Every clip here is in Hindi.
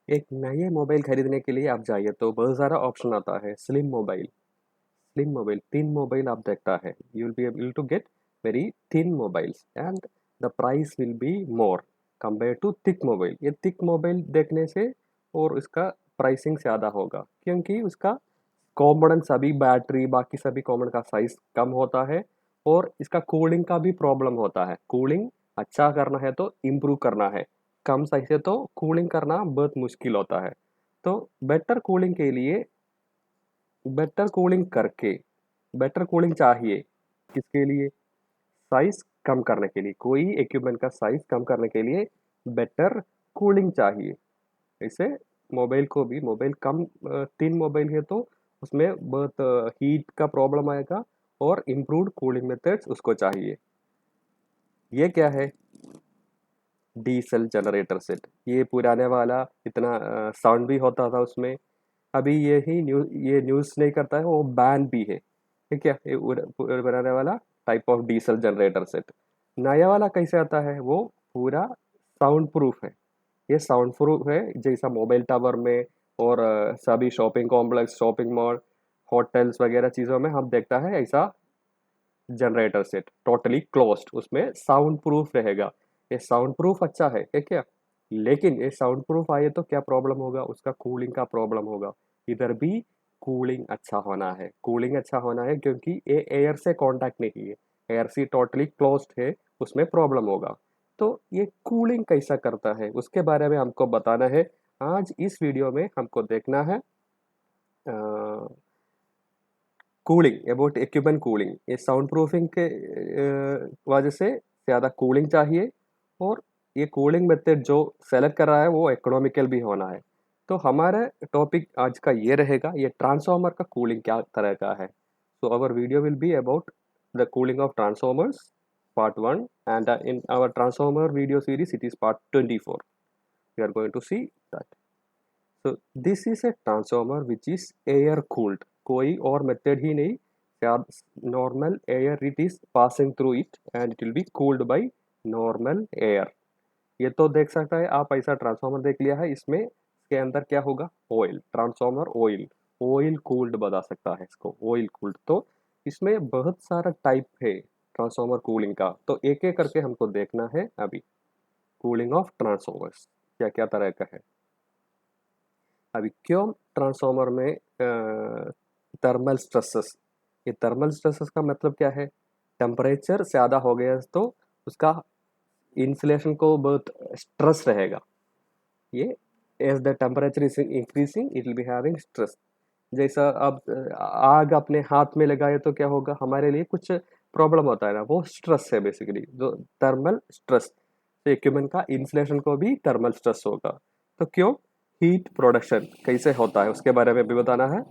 एक नए मोबाइल खरीदने के लिए आप जाइए तो बहुत सारा ऑप्शन आता है। स्लिम मोबाइल, थिन मोबाइल आप देखता है। You will be able to get very thin mobiles and the price will be more compare to thick mobile. ये थिक मोबाइल देखने से और इसका प्राइसिंग ज़्यादा होगा क्योंकि उसका कॉम्पोनेंट सभी बैटरी बाकी सभी कॉम्पोनेंट का साइज कम होता है और इसका कूलिंग का भी प्रॉब्लम होता है। कूलिंग अच्छा करना है तो इम्प्रूव करना है, कम साइज से तो कूलिंग करना बहुत मुश्किल होता है। तो बेटर कूलिंग के लिए बेटर कूलिंग करके बेटर कूलिंग चाहिए किसके लिए? साइज कम करने के लिए, कोई इक्विपमेंट का साइज कम करने के लिए बेटर कूलिंग चाहिए। इससे मोबाइल को भी मोबाइल कम थिन मोबाइल है तो उसमें बहुत हीट का प्रॉब्लम आएगा और इम्प्रूव्ड कूलिंग मेथड्स उसको चाहिए। ये क्या है? Diesel generator set. ये पुराने वाला इतना साउंड भी होता था उसमें। अभी ये न्यूज़ नहीं करता है, वो बैन भी है। ठीक है, ये पुराने वाला type of diesel generator set. नया वाला कैसे आता है? वो पूरा साउंड प्रूफ है। ये साउंड प्रूफ है जैसा मोबाइल टावर में और सभी shopping complex, shopping mall, hotels वगैरह चीज़ों में हम देखता है ऐसा जनरेटर सेट टोटली क्लोज्ड, उसमें साउंड प्रूफ रहेगा। ये साउंड प्रूफ अच्छा है क्या? लेकिन ये साउंड प्रूफ आए तो क्या प्रॉब्लम होगा? उसका कूलिंग का प्रॉब्लम होगा। इधर भी कूलिंग अच्छा होना है, कूलिंग अच्छा होना है क्योंकि ये एयर से कांटेक्ट नहीं है, एयर से टोटली क्लोज्ड है, उसमें प्रॉब्लम होगा। तो ये कूलिंग कैसा करता है उसके बारे में हमको बताना है। आज इस वीडियो में हमको देखना है कूलिंग अबाउट इक्विपमेंट कूलिंग। ये साउंड प्रूफिंग के वजह से ज़्यादा कूलिंग चाहिए और ये कूलिंग मेथड जो सेलेक्ट कर रहा है वो इकोनॉमिकल भी होना है। तो हमारा टॉपिक आज का ये रहेगा, ये ट्रांसफार्मर का कूलिंग क्या तरह का है। So our video will be about the cooling of transformers part 1 and in our transformer video series it is part 24. We are going to see that. So this is a transformer which is air cooled, कोई और मेथड ही नहीं, normal air it is passing through it and it will B cooled by normal air. ये तो देख सकता है आप, ऐसा ट्रांसफार्मर देख लिया है। इसमें इसके अंदर क्या होगा? Oil, transformer oil, oil cooled बता सकता है इसको, ऑयल कूल्ड। तो इसमें बहुत सारा टाइप है ट्रांसफार्मर कूलिंग का, तो एक एक करके हमको देखना है अभी। कूलिंग ऑफ ट्रांसफार्मर्स क्या क्या तरह का है। अभी क्यों ट्रांसफार्मर में थर्मल स्ट्रेसेस? ये थर्मल स्ट्रेसेस का मतलब क्या है? टेम्परेचर ज़्यादा हो गया तो उसका इंसुलेशन को बहुत स्ट्रेस रहेगा। ये as the temperature is increasing it will be having stress. जैसा अब आग अपने हाथ में लगाए तो क्या होगा? हमारे लिए कुछ प्रॉब्लम होता है ना, वो स्ट्रेस है बेसिकली, जो थर्मल स्ट्रेस। तो इक्विपमेंट का इंसुलेशन को भी थर्मल स्ट्रेस होगा। तो क्यों? हीट प्रोडक्शन कैसे होता है उसके बारे में भी बताना है।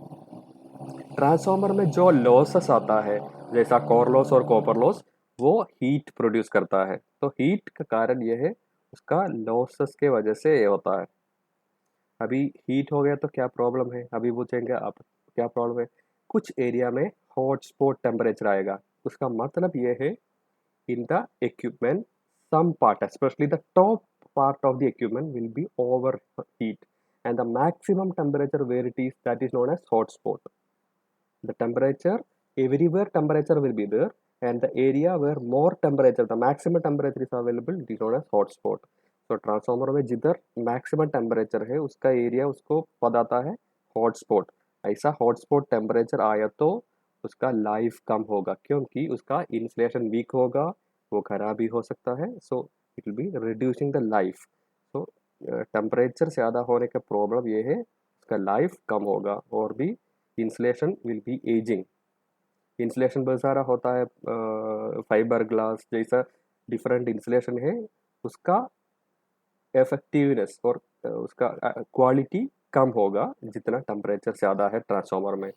ट्रांसफार्मर में जो लॉसेस आता है जैसा कोर लॉस और कॉपर लॉस, वो हीट प्रोड्यूस करता है। तो हीट का कारण ये है, उसका लॉसेस के वजह से ये होता है। अभी हीट हो गया तो क्या प्रॉब्लम है अभी पूछेंगे आप, क्या प्रॉब्लम है? कुछ एरिया में हॉट स्पॉट टेम्परेचर आएगा। उसका मतलब ये है, in the equipment some part especially the top part of the equipment will be overheat and the maximum temperature where it is, that is known as hot spot. The temperature, everywhere temperature will be there, and the area where more temperature, the maximum temperature is available, it is known as hot spot. तो ट्रांसफार्मर में जिधर मैक्सिमम टेम्परेचर है उसका एरिया उसको बताता है हॉट स्पॉट। ऐसा हॉट स्पॉट टेम्परेचर आया तो उसका लाइफ कम होगा क्योंकि उसका इंसुलेशन वीक होगा, वो खराब भी हो सकता है। So it will B reducing the life. So temperature ज़्यादा होने का प्रॉब्लम ये है, उसका लाइफ कम होगा और भी insulation will be ageing. Insulation बहुत सारा होता है, फाइबर ग्लास जैसा डिफरेंट इंसुलेशन है। उसका इफेक्टिवनेस और उसका क्वालिटी कम होगा जितना टेम्परेचर ज़्यादा है ट्रांसफार्मर में।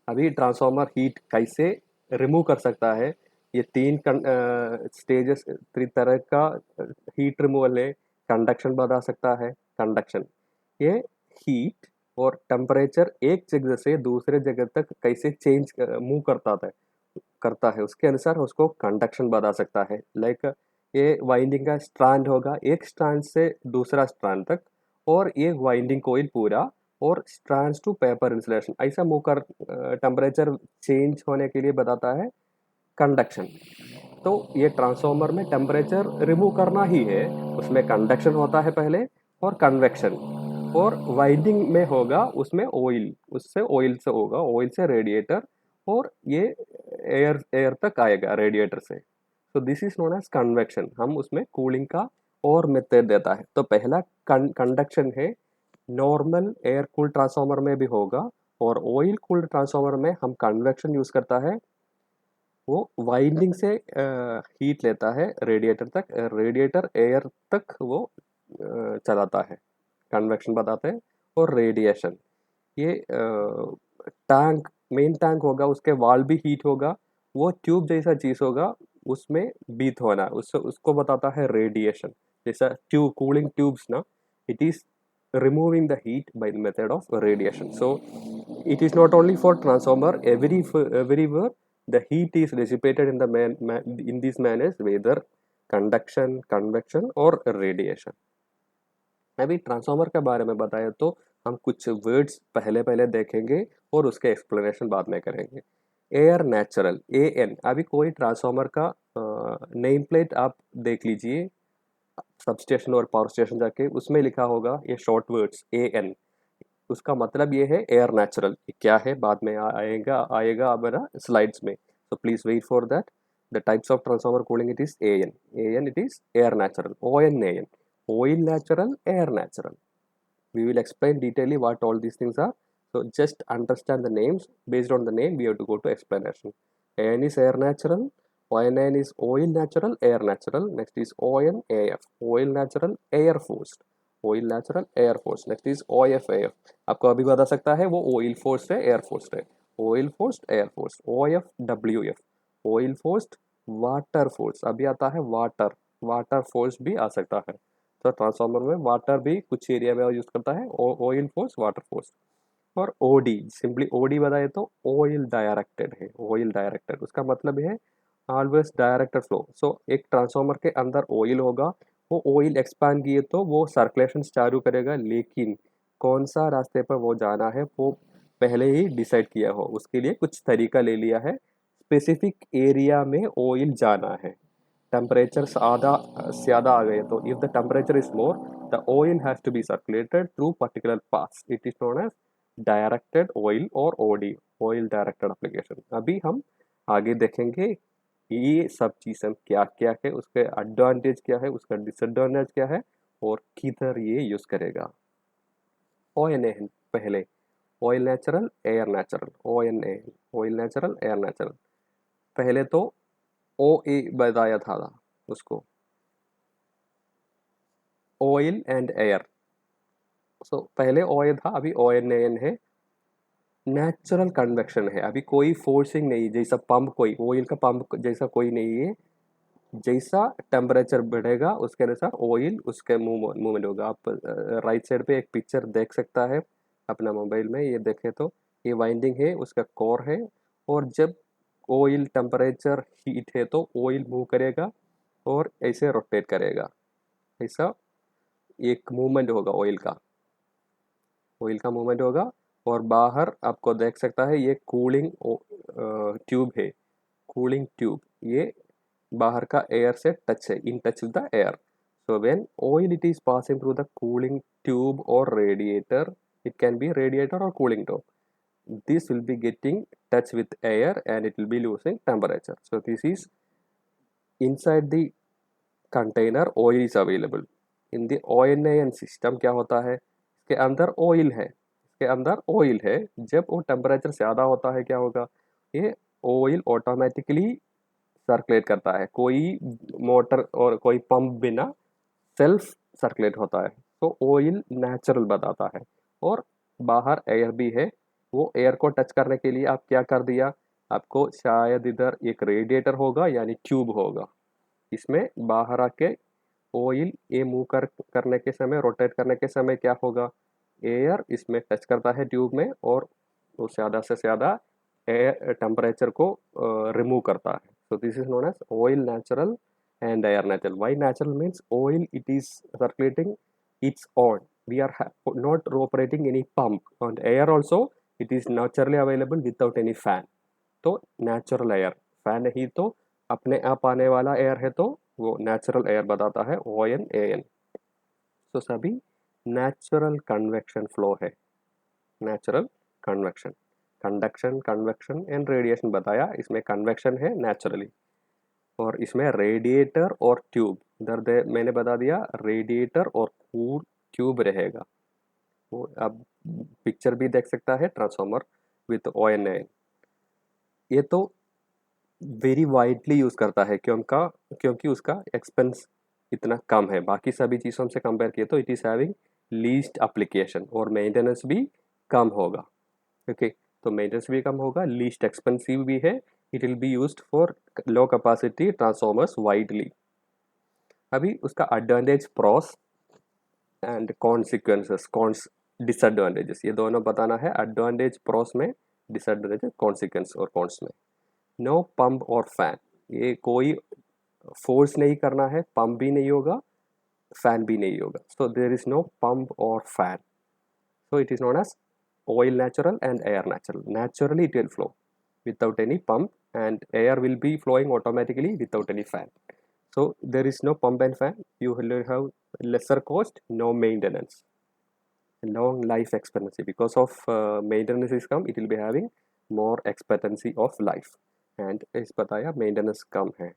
अभी ट्रांसफार्मर हीट कैसे रिमूव कर सकता है? ये तीन स्टेजेस, तीन तरह का हीट रिमूवल है। कंडक्शन बता सकता है, कंडक्शन ये हीट और टेम्परेचर एक जगह से दूसरे जगह तक कैसे चेंज मूव करता है उसके अनुसार उसको कंडक्शन बता सकता है। लाइक ये वाइंडिंग का स्ट्रैंड होगा एक स्ट्रैंड से दूसरा स्ट्रैंड तक, और ये वाइंडिंग कोयल पूरा और स्ट्रैंड्स टू पेपर इंसुलेशन ऐसा मूव कर टेम्परेचर चेंज होने के लिए बताता है कंडक्शन। तो ये ट्रांसफार्मर में टेम्परेचर रिमूव करना ही है, उसमें कंडक्शन होता है पहले और कन्वेक्शन, और वाइंडिंग में होगा उसमें ऑयल, उससे ऑयल से होगा, ऑयल से रेडिएटर, और ये एयर एयर तक आएगा रेडिएटर से। तो this is known as convection. हम उसमें कूलिंग का और मेथड देता है। तो पहला कंडक्शन है, नॉर्मल एयर कूल्ड ट्रांसफार्मर में भी होगा, और ऑयल कूल्ड ट्रांसफार्मर में हम कन्वेक्शन यूज करता है। वो वाइंडिंग से हीट लेता है रेडिएटर तक, रेडिएटर एयर तक वो चलाता है, कन्वेक्शन बताते हैं। और रेडिएशन, ये टैंक, मेन टैंक होगा, उसके वाल भी हीट होगा, वो ट्यूब जैसा चीज होगा, उसमें बीट होना, उससे उसको बताता है रेडिएशन। जैसा ट्यूब, कूलिंग ट्यूब्स ना, it is removing the heat by the method of radiation. So it is not only for transformer, everywhere the heat is dissipated in the in these manners, whether conduction, convection or radiation. अभी ट्रांसफार्मर के बारे में बताया तो हम कुछ वर्ड्स पहले पहले देखेंगे और उसके एक्सप्लेनेशन बाद में करेंगे। Air natural, A N. अभी कोई ट्रांसफार्मर का नेम प्लेट आप देख लीजिए सब स्टेशन और पावर स्टेशन जाके, उसमें लिखा होगा ये शॉर्ट वर्ड्स ए एन, उसका मतलब ये है एयर नेचुरल। क्या है बाद में आएगा आएगा मेरा स्लाइड्स में, so please wait for that. The types of transformer cooling, it is AN. AN, it is air natural. ONAN, oil natural, air natural. We will explain detailedly what all these things are. So just understand the names. Based on the name, we have to go to explanation. AN is air natural. ONAN is oil natural, air natural. Next is ONAF, oil natural, air forced. Oil natural, air force. Next is OFAF, आपको अभी बता सकता है वो ऑयल फोर्स है, एयर फोर्स है। Oil force, air force. OFWF, oil force, water force. अभी आता है वाटर, वाटर फोर्स भी आ सकता है। तो ट्रांसफार्मर में वाटर भी कुछ एरिया में यूज करता है, ऑयल फोर्स, वाटर फोर्स। और ओडी, सिंपली ओडी बताए तो ऑयल डायरेक्टेड है। ऑयल डायरेक्टेड उसका मतलब है ऑलवेज डायरेक्टेड फ्लो। सो एक ट्रांसफार्मर के अंदर ऑयल होगा, वो ऑयल एक्सपांड किए तो वो सर्कुलेशन चालू करेगा, लेकिन कौन सा रास्ते पर वो जाना है वो पहले ही डिसाइड किया हो, उसके लिए कुछ तरीका ले लिया है। स्पेसिफिक एरिया में ऑयल जाना है, टेम्परेचर ज़्यादा आ गए तो if the temperature is more, the oil has to be circulated through particular paths, it is known as directed oil और ओडी, ऑयल डायरेक्टेड एप्लीकेशन। अभी हम आगे देखेंगे ये सब चीज़ हम क्या क्या है, उसके एडवांटेज क्या है, उसका डिसएडवांटेज क्या है, और किधर ये यूज करेगा। ONAN पहले, oil natural, air natural. ONAN, oil natural, air natural. पहले तो OA बताया था उसको, ऑयल एंड एयर। सो पहले ऑयल था, अभी ONAN है। नेचुरल कन्वेक्शन है, अभी कोई फोर्सिंग नहीं, जैसा पंप, कोई ऑयल का पंप जैसा कोई नहीं है। जैसा टेम्परेचर बढ़ेगा उसके अनुसार ऑयल उसके मूवमेंट होगा। आप राइट साइड पे एक पिक्चर देख सकता है अपना मोबाइल में, ये देखें तो ये वाइंडिंग है, उसका कोर है, और जब ऑयल टेम्परेचर हीट है तो ऑयल मूव करेगा और ऐसे रोटेट करेगा, ऐसा एक मूवमेंट होगा ऑयल का, ऑयल का मूवमेंट होगा। और बाहर आपको देख सकता है ये कूलिंग ट्यूब है, कूलिंग ट्यूब, ये बाहर का एयर से टच है, in touch with the air. So when oil it is passing through the cooling tube or radiator, it can be radiator or cooling tube. This will be getting touch with air and it will be losing temperature. So this is inside the container, oil is available. In the ONAN system क्या होता है, इसके अंदर ऑयल है, इसके अंदर ऑयल है। जब वो टेम्परेचर ज़्यादा होता है क्या होगा, ये ऑयल ऑटोमेटिकली सर्कुलेट करता है, कोई मोटर और कोई पंप बिना सेल्फ सर्कुलेट होता है। तो ऑयल नेचुरल बताता है। और बाहर एयर भी है, वो एयर को टच करने के लिए आप क्या कर दिया, आपको शायद इधर एक रेडिएटर होगा यानी ट्यूब होगा, इसमें बाहर आके ऑयल ये मूव करने के समय, रोटेट करने के समय क्या होगा, एयर इसमें टच करता है ट्यूब में, और वो ज़्यादा से ज़्यादा एयर टेम्परेचर को रिमूव करता है। So this is known as oil natural and air natural. Why natural means oil it is circulating its own, we are not operating any pump, and air also it is naturally available without any fan. तो नेचुरल एयर, फैन नहीं तो अपने आप आने वाला एयर है, तो वो नेचुरल एयर बताता है, ओ एन ए एन। तो सभी नेचुरल कन्वेक्शन फ्लो है, natural convection. Conduction, convection and radiation बताया, इसमें कन्वेक्शन है नेचुरली, और इसमें रेडिएटर और ट्यूब, इधर दे मैंने बता दिया रेडिएटर और कूल ट्यूब रहेगा। वो अब पिक्चर भी देख सकता है transformer with O N A N. ये तो वेरी वाइडली यूज़ करता है क्योंकि उसका एक्सपेंस इतना कम है, बाकी सभी चीज़ों से कंपेयर किए तो it is having least application, और मेंटेनेंस भी कम होगा। ओके, तो मेंटेनेंस भी कम होगा, लीस्ट एक्सपेंसिव भी है, it will be used for low capacity transformers widely. अभी उसका advantage, pros and consequences, cons disadvantages, ये दोनों बताना है। एडवांटेज प्रॉस में, डिसएडवांटेज कॉन्सिक्वेंस और कॉन्स में। नो पंप और फैन, ये कोई फोर्स नहीं करना है, पंप भी नहीं होगा, फैन भी नहीं होगा। So there is no pump और fan, so it is known as oil natural and air natural. Naturally it will flow without any pump, and air will be flowing automatically without any fan. So there is no pump and fan, you will have lesser cost, no maintenance, long life expectancy. Because of maintenance is come, it will be having more expectancy of life, and इस बताया maintenance कम है।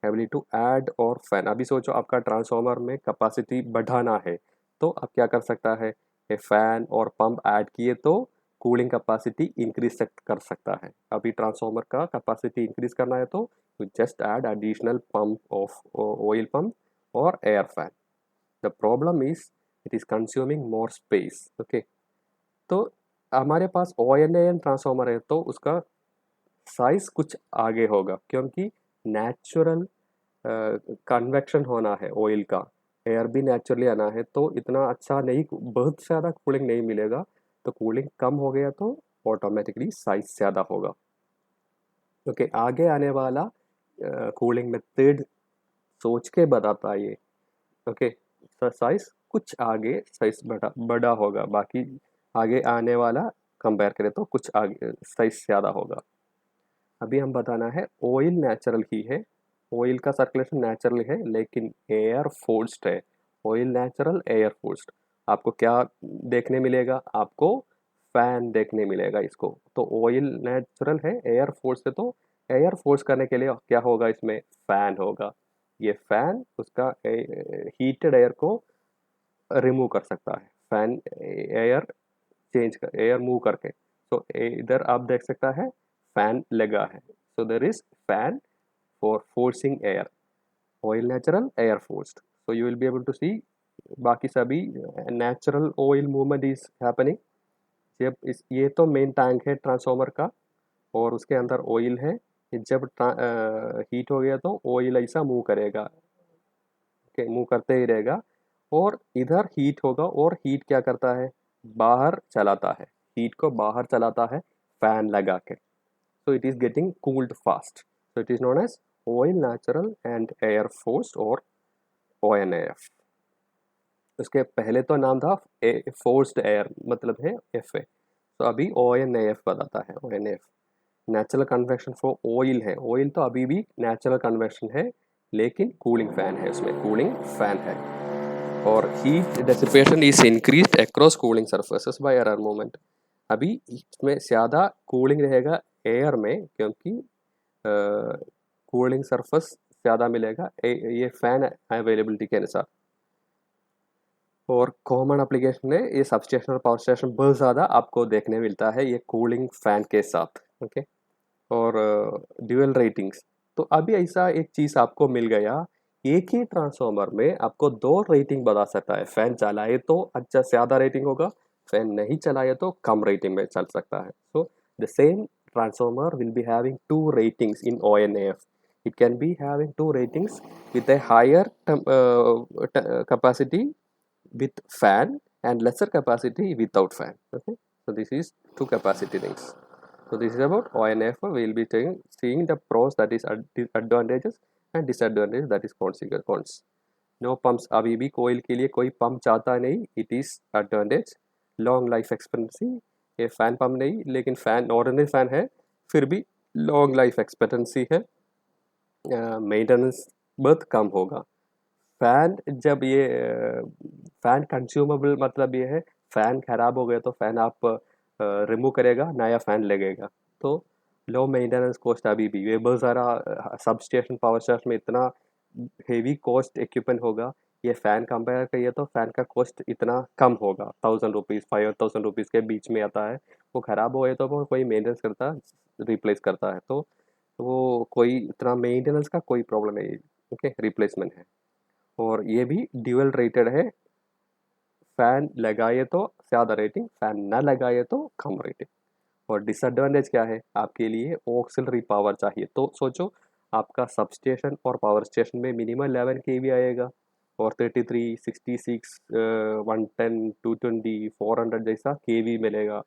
एबिलिटी टू ऐड और फैन, अभी सोचो आपका ट्रांसफार्मर में कैपेसिटी बढ़ाना है, तो आप क्या कर सकता है, ये फैन और पंप ऐड किए तो कूलिंग कैपेसिटी इंक्रीज कर सकता है। अभी ट्रांसफार्मर का कैपेसिटी इंक्रीज करना है तो you just add additional pump of oil pump और air fan. The problem is it is consuming more space. Okay, तो हमारे पास O N A N transformer है तो उसका साइज कुछ आगे होगा, क्योंकि नेचुरल कन्वेक्शन होना है ऑयल का, एयर भी नेचुरली आना है, तो इतना अच्छा नहीं, बहुत ज़्यादा कूलिंग नहीं मिलेगा। तो कूलिंग कम हो गया तो ऑटोमेटिकली साइज ज़्यादा होगा। ओके, आगे आने वाला कूलिंग मेथड सोच के बताता है ये। ओके, साइज कुछ आगे साइज बड़ा होगा, बाकी आगे आने वाला कंपेयर करें तो कुछ आगे साइज ज़्यादा होगा। अभी हम बताना है ऑयल नेचुरल ही है, ऑयल का सर्कुलेशन नेचुरल है, लेकिन एयर फोर्स्ड है। ऑयल नेचुरल, एयर फोर्स्ड, आपको क्या देखने मिलेगा, आपको फैन देखने मिलेगा इसको। तो ऑयल नेचुरल है, एयर फोर्स है, तो एयर फोर्स करने के लिए क्या होगा, इसमें फैन होगा। ये फैन उसका हीटेड एयर को रिमूव कर सकता है, फैन एयर चेंज कर, एयर मूव करके। तो इधर आप देख सकता है फैन लगा है, so there is fan for forcing air, oil natural, air forced, so you will be able to see बाकी सभी natural oil movement is happening। जब इस ये तो मेन टैंक है ट्रांसफार्मर का, और उसके अंदर ऑयल है, ये जब हीट हो गया तो ऑयल ऐसा मूव करेगा, ओके, मूव करते ही रहेगा, और इधर हीट होगा, और हीट क्या करता है, बाहर चलाता है, हीट को बाहर चलाता है फैन लगा के। So it is getting cooled fast. So it is known as oil natural and air forced or ONAF। उसके पहले तो नाम था फोर्स्ड एयर, मतलब है FA। तो अभी ONAF बताता है, ONAF natural convection for oil है। ऑयल तो अभी भी नेचुरल कन्वेक्शन है, लेकिन कूलिंग फैन है, उसमें कूलिंग फैन है, और heat dissipation is increased across cooling surfaces by air movement. अभी इसमें ज़्यादा कूलिंग रहेगा एयर में, क्योंकि कूलिंग सरफेस ज़्यादा मिलेगा ये फैन अवेलेबिलिटी के अनुसार। और कॉमन एप्लीकेशन है, ये सबस्टेशन और पावर स्टेशन बहुत ज़्यादा आपको देखने मिलता है ये कूलिंग फैन के साथ। ओके, और ड्यूअल रेटिंग्स, तो अभी ऐसा एक चीज़ आपको मिल गया, एक ही ट्रांसफार्मर में आपको दो रेटिंग बता सकता है। फैन चलाए तो अच्छा ज़्यादा रेटिंग होगा, फैन नहीं चलाए तो कम रेटिंग में चल सकता है। So the same transformer will be having two ratings in ONAF. It can be having two ratings with a higher capacity with fan and lesser capacity without fan. Okay, so this is two capacity rings. So this is about ONF. We will be seeing the pros, that is advantages, and disadvantages, that is cons. No pumps, अभी भी कोयल के लिए कोई पंप चाहता नहीं, it is advantage long life expectancy. ये फ़ैन पंप नहीं, लेकिन फ़ैन ऑर्डिनरी फ़ैन है, फिर भी लॉन्ग लाइफ एक्सपेक्टेंसी है, मेंटेनेंस बहुत कम होगा। फ़ैन जब ये फ़ैन कंज्यूमेबल मतलब ये है, फ़ैन ख़राब हो गया तो फ़ैन आप रिमूव करेगा, नया फ़ैन लगेगा। तो लो मेंटेनेंस कॉस्ट अभी भी, ये बहुत सारा सब स्टेशन पावर स्टेशन में इतना हेवी कॉस्ट इक्विपमेंट होगा, ये फ़ैन कंपेयर करिए तो फ़ैन का कॉस्ट इतना कम होगा, 1000 रुपीज़ 5000 रुपीज़ के बीच में आता है। वो ख़राब हो गया तो वो कोई मेंटेनेंस करता है, रिप्लेस करता है, तो वो कोई इतना मेंटेनेंस का कोई प्रॉब्लम नहीं है, ओके, रिप्लेसमेंट है। और ये भी ड्यूअल रेटेड है, फ़ैन लगाए तो ज़्यादा रेटिंग, फ़ैन ना लगाए तो कम रेटिंग। और डिसएडवांटेज क्या है, आपके लिए ऑक्सिलरी पावर चाहिए, तो सोचो आपका सब स्टेशन और पावर स्टेशन में मिनिमम 11 केवी आएगा, और 33 66 110 220 400 जैसा केवी मिलेगा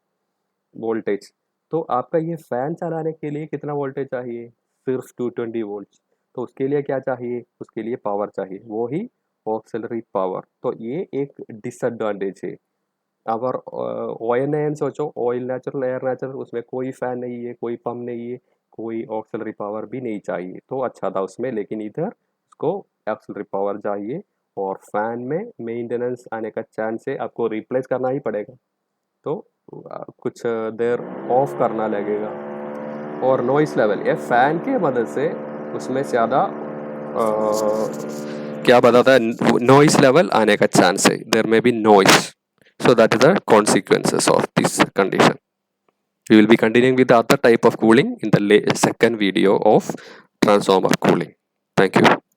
वोल्टेज। तो आपका ये फ़ैन चलाने के लिए कितना वोल्टेज चाहिए, सिर्फ 220 वोल्ट्स। तो उसके लिए क्या चाहिए, उसके लिए पावर चाहिए, वो ही ऑक्सिलरी पावर। तो ये एक डिसएडवांटेज है। अगर ONN सोचो, ऑयल नेचुरल एयर नेचुरल, उसमें कोई फ़ैन नहीं है, कोई पंप नहीं है, कोई ऑक्सिलरी पावर भी नहीं चाहिए, तो अच्छा था उसमें। लेकिन इधर उसको ऑक्सिलरी पावर चाहिए, और फ़ैन में मेंटेनेंस आने का चांस है, आपको रिप्लेस करना ही पड़ेगा, तो कुछ देर ऑफ करना लगेगा। और नॉइस लेवल, ये फ़ैन के मदद से उसमें ज़्यादा क्या बताता है, नॉइस लेवल आने का चांस है, there may be noise, so that is the consequences of this condition. We will be continuing with the other type of cooling in the second video of transformer cooling. Thank you.